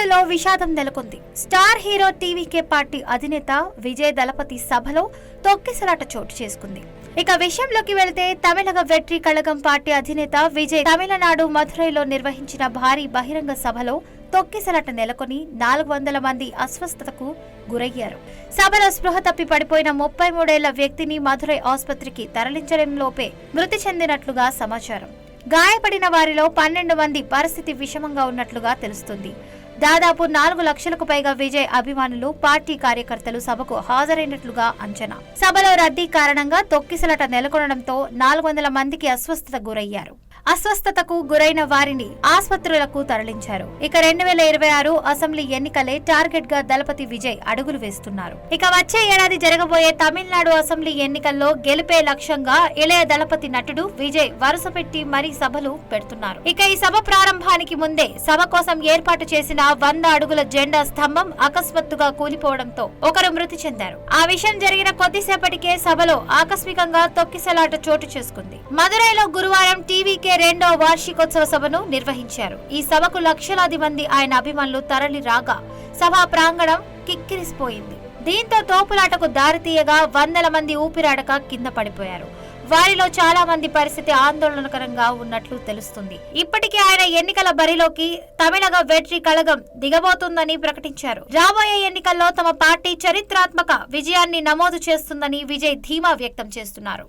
పార్టీలో విషాదం నెలకొంది. స్టార్ హీరో టీవీకే పార్టీ అధినేత విజయ్ దళపతి సభలో తొక్కిసలాట చోటు చేసుకుంది. ఇక విషయంలోకి వెళితే తమిళగ వెట్రి కళగం పార్టీ అధినేత విజయ్ తమిళనాడు మధురైలో నిర్వహించిన భారీ బహిరంగ సభలో తొక్కిసలాట నెలకొని 400 మంది అస్వస్థతకు గురయ్యారు. సభలో స్పృహ తప్పి పడిపోయిన 33 ఏళ్ల వ్యక్తిని మధురై ఆసుపత్రికి తరలించడంలోపే మృతి చెందినట్లుగా సమాచారం. గాయపడిన వారిలో 12 మంది పరిస్థితి విషమంగా ఉన్నట్లుగా తెలుస్తుంది. దాదాపు 4 లక్షలకు పైగా విజయ్ అభిమానులు, పార్టీ కార్యకర్తలు సభకు హాజరైనట్లుగా అంచనా. సభలో రద్దీ కారణంగా తొక్కిసలాట నెలకొనడంతో 400 మందికి అస్వస్థతకు గురైన వారిని ఆసుపత్రులకు తరలించారు. ఇక 2026 అసెంబ్లీ ఎన్నికలే టార్గెట్ గా దళపతి విజయ్ అడుగులు వేస్తున్నారు. ఇక వచ్చే ఏడాది జరగబోయే తమిళనాడు అసెంబ్లీ ఎన్నికల్లో గెలిపే లక్ష్యంగా ఇళయ దళపతి నటుడు విజయ్ వరుస పెట్టి మరీ సభలు పెడుతున్నారు. ఇక ఈ సభ ప్రారంభానికి ముందే సభ కోసం ఏర్పాటు చేసిన 100 అడుగుల జెండా స్తంభం అకస్మాత్తుగా కూలిపోవడంతో ఒకరు మృతి చెందారు. ఆ విషయం జరిగిన కొద్దిసేపటికే సభలో ఆకస్మికంగా తొక్కిసలాట చోటు చేసుకుంది. మదురైలో గురువారం టీవీకే 2వ వార్షికోత్సవ సభను నిర్వహించారు. ఈ సభకు లక్షలాది మంది ఆయన అభిమానులు తరలి రాగా సభా ప్రాంగణం కిక్కిరిసిపోయింది. దీంతో తోపులాటకు దారితీయగా వందల మంది ఊపిరాడక కింద పడిపోయారు. వారిలో చాలా మంది పరిస్థితి ఆందోళనకరంగా ఉన్నట్లు తెలుస్తుంది. ఇప్పటికే ఆయన ఎన్నికల బరిలోకి తమిళగ వెట్రి కళగం దిగబోతుందని ప్రకటించారు. రాబోయే ఎన్నికల్లో తమ పార్టీ చరిత్రాత్మక విజయాన్ని నమోదు చేస్తుందని విజయ్ ధీమా వ్యక్తం చేస్తున్నారు.